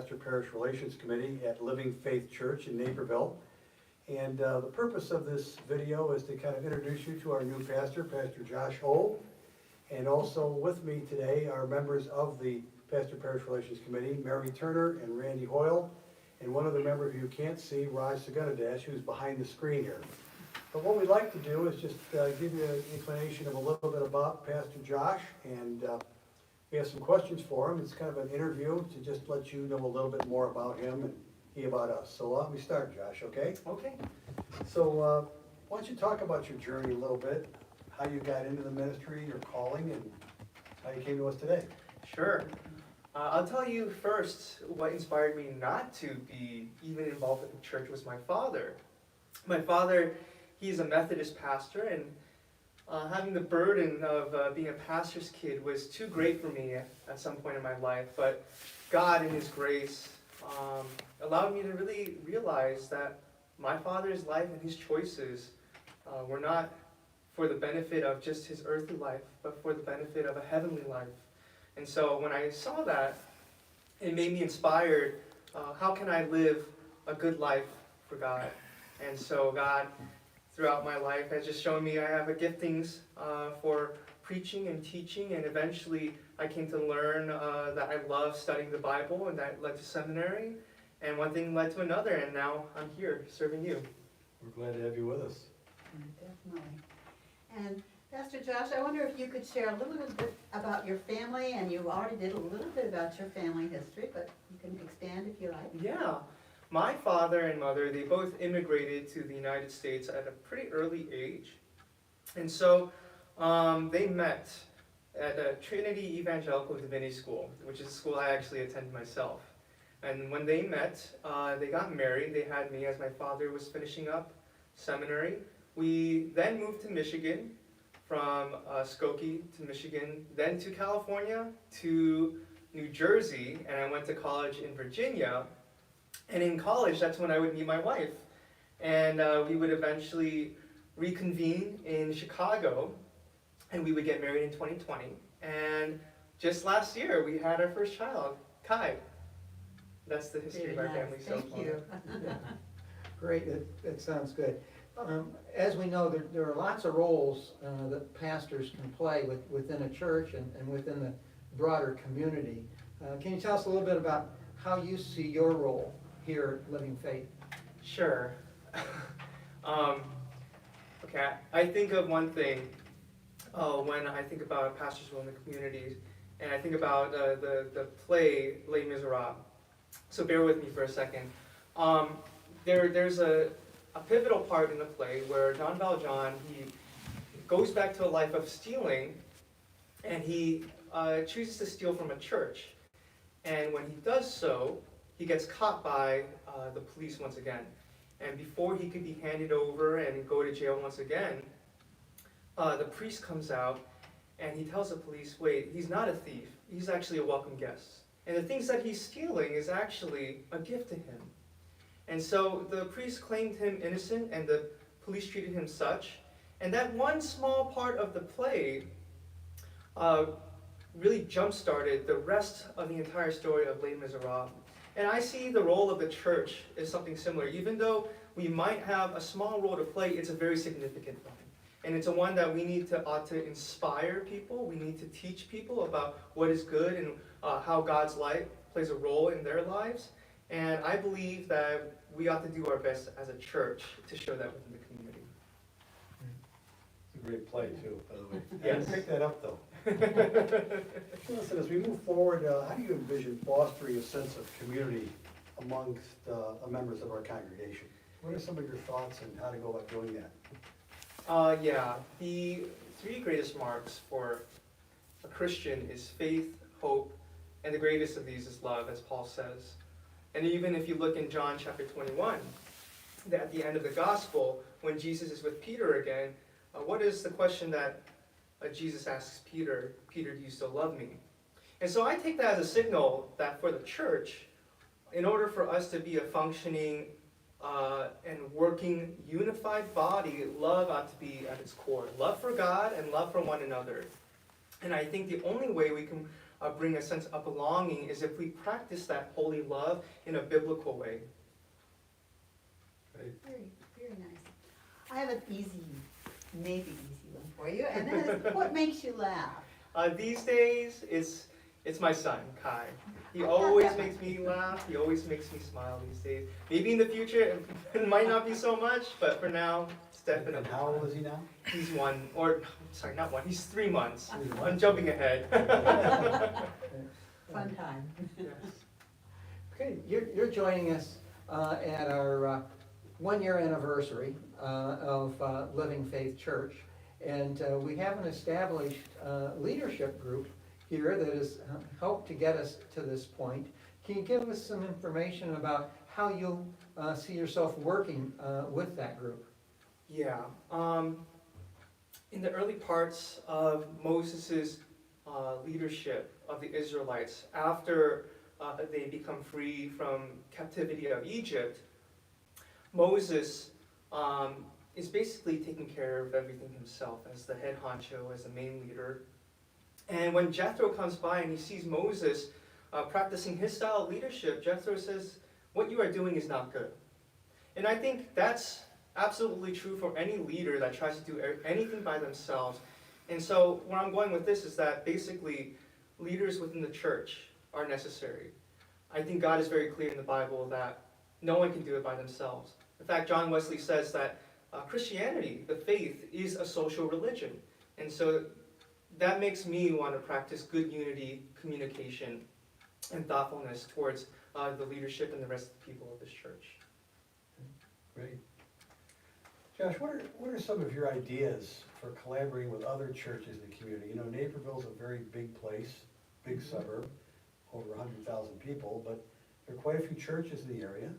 Pastor Parish Relations Committee at Living Faith Church in Naperville. And the purpose of this video is to kind of introduce you to our new pastor, Pastor Josh Holt. And also with me today are members of the Pastor Parish Relations Committee, Mary Turner and Randy Hoyle, and one other member who you can't see, Raj Sagunadash, who's behind the screen here. But what we'd like to do is just give you an inclination of a little bit about Pastor Josh, and we have some questions for him. It's kind of an interview to just let you know a little bit more about him and he about us. So let me start, Josh, okay? Okay. So why don't you talk about your journey a little bit, how you got into the ministry, your calling, and how you came to us today. Sure. I'll tell you first what inspired me not to be even involved with the church was my father. My father, he's a Methodist pastor, and having the burden of being a pastor's kid was too great for me at some point in my life. But God, in His grace, allowed me to really realize that my father's life and his choices were not for the benefit of just his earthly life, but for the benefit of a heavenly life. And so when I saw that, it made me inspired. How can I live a good life for God? And so God, throughout my life, has just shown me I have a giftings for preaching and teaching, and eventually I came to learn that I love studying the Bible, and that led to seminary, and one thing led to another, and now I'm here serving you. We're glad to have you with us. Definitely. And Pastor Josh, I wonder if you could share a little bit about your family, and you already did a little bit about your family history, but you can expand if you like. Yeah. My father and mother, they both immigrated to the United States at a pretty early age. And so they met at a Trinity Evangelical Divinity School, which is a school I actually attended myself. And when they met, they got married. They had me as my father was finishing up seminary. We then moved to Michigan, from Skokie to Michigan, then to California, to New Jersey, and I went to college in Virginia. And in college, that's when I would meet my wife. And we would eventually reconvene in Chicago, and we would get married in 2020. And just last year, we had our first child, Kai. That's the history of our family so far. Thank you. Great, it sounds good. As we know, there are lots of roles that pastors can play within a church and within the broader community. Can you tell us a little bit about how you see your role here at Living Faith? Sure. Okay, I think of one thing when I think about a pastor's role in the community, and I think about the play Les Miserables. So bear with me for a second. There's a pivotal part in the play where Jean Valjean, he goes back to a life of stealing, and he chooses to steal from a church. And when he does so, he gets caught by the police once again. And before he could be handed over and go to jail once again, the priest comes out and he tells the police, wait, he's not a thief, he's actually a welcome guest. And the things that he's stealing is actually a gift to him. And so the priest claimed him innocent, and the police treated him such. And that one small part of the play really jump-started the rest of the entire story of Les Miserables. And I see the role of the church as something similar. Even though we might have a small role to play, it's a very significant one. And it's a one that we ought to inspire people. We need to teach people about what is good and how God's light plays a role in their lives. And I believe that we ought to do our best as a church to show that within the community. It's a great play, too, by the way. Yes. Pick that up, though. Listen, as we move forward, how do you envision fostering a sense of community amongst members of our congregation? What are some of your thoughts on how to go about doing that? Yeah, the three greatest marks for a Christian is faith, hope, and the greatest of these is love, as Paul says. And even if you look in John chapter 21, that at the end of the gospel, when Jesus is with Peter again, what is the question that Jesus asks Peter? Peter, do you still love me? And so I take that as a signal that for the church, in order for us to be a functioning and working unified body, love ought to be at its core. Love for God and love for one another. And I think the only way we can bring a sense of belonging is if we practice that holy love in a biblical way. Right. Very, very nice. I have an easy, maybe easy one for you, and that is, what makes you laugh? These days, it's my son, Kai. He always makes me laugh. He always makes me smile these days. Maybe in the future, it might not be so much, but for now, it's definitely. And how old is he now? He's one, or sorry, not one. He's 3 months. 3 months. I'm jumping ahead. Fun time. Yes. Okay, you're joining us at our 1-year anniversary of Living Faith Church. And we have an established leadership group here that has helped to get us to this point. Can you give us some information about how you'll see yourself working with that group? Yeah. In the early parts of Moses' leadership of the Israelites, after they become free from captivity of Egypt, Moses is basically taking care of everything himself as the head honcho, as the main leader. And when Jethro comes by and he sees Moses practicing his style of leadership, Jethro says, "What you are doing is not good." And I think that's absolutely true for any leader that tries to do anything by themselves. And so where I'm going with this is that basically leaders within the church are necessary. I think God is very clear in the Bible that no one can do it by themselves. In fact, John Wesley says that Christianity, the faith, is a social religion. And so that makes me want to practice good unity, communication, and thoughtfulness towards the leadership and the rest of the people of this church. Great. Josh, what are some of your ideas for collaborating with other churches in the community? You know, Naperville's a very big place, big suburb, over 100,000 people, but there are quite a few churches in the area.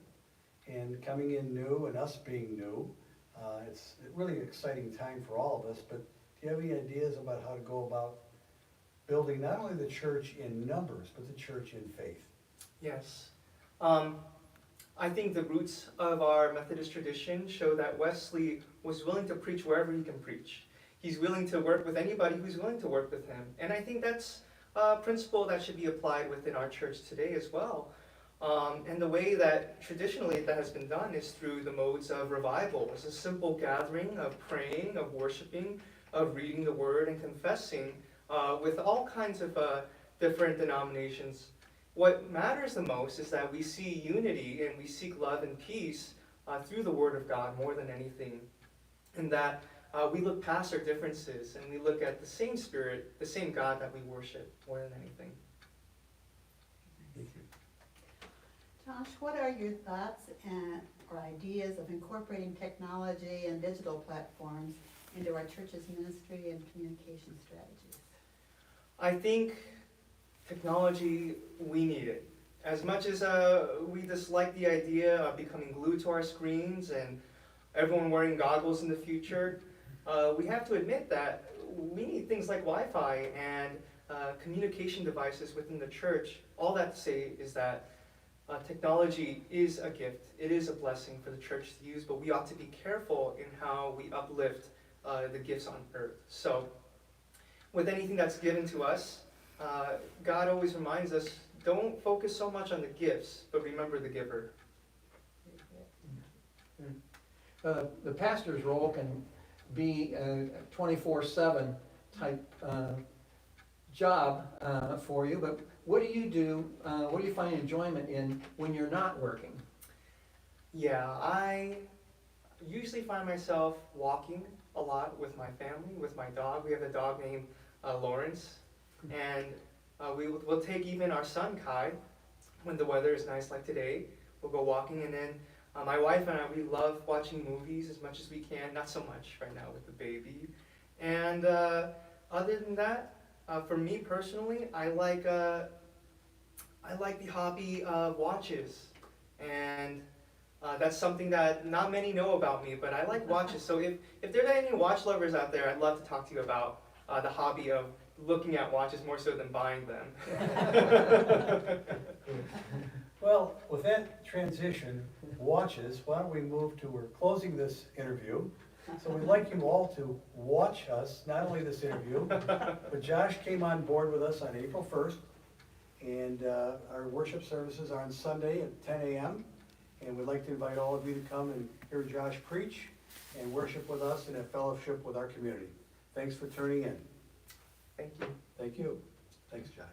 And coming in new and us being new, it's really an exciting time for all of us, but do you have any ideas about how to go about building not only the church in numbers, but the church in faith? Yes. I think the roots of our Methodist tradition show that Wesley was willing to preach wherever he can preach. He's willing to work with anybody who's willing to work with him. And I think that's a principle that should be applied within our church today as well. And the way that traditionally that has been done is through the modes of revival. It's a simple gathering of praying, of worshiping, of reading the word and confessing with all kinds of different denominations. What matters the most is that we see unity and we seek love and peace through the Word of God more than anything. And that we look past our differences and we look at the same Spirit, the same God that we worship more than anything. Thank you. Josh, what are your thoughts or ideas of incorporating technology and digital platforms into our church's ministry and communication strategies? I think technology, we need it. As much as we dislike the idea of becoming glued to our screens and everyone wearing goggles in the future, we have to admit that we need things like Wi-Fi and communication devices within the church. All that to say is that technology is a gift. It is a blessing for the church to use, but we ought to be careful in how we uplift the gifts on earth. So with anything that's given to us, God always reminds us, don't focus so much on the gifts, but remember the giver. The pastor's role can be a 24/7 type job for you, but what do you do, what do you find enjoyment in when you're not working? Yeah, I usually find myself walking a lot with my family, with my dog. We have a dog named Lawrence, and we'll take even our son Kai when the weather is nice like today. We'll go walking, and then my wife and I, we love watching movies as much as we can. Not so much right now with the baby. And other than that, for me personally, I like the hobby of watches, and that's something that not many know about me, but I like watches. So if there are any watch lovers out there, I'd love to talk to you about the hobby of looking at watches more so than buying them. Well, with that transition, watches, why don't we move to, we're closing this interview. So we'd like you all to watch us, not only this interview, but Josh came on board with us on April 1st. And our worship services are on Sunday at 10 a.m. And we'd like to invite all of you to come and hear Josh preach and worship with us and have fellowship with our community. Thanks for tuning in. Thank you. Thank you. Thanks, Josh.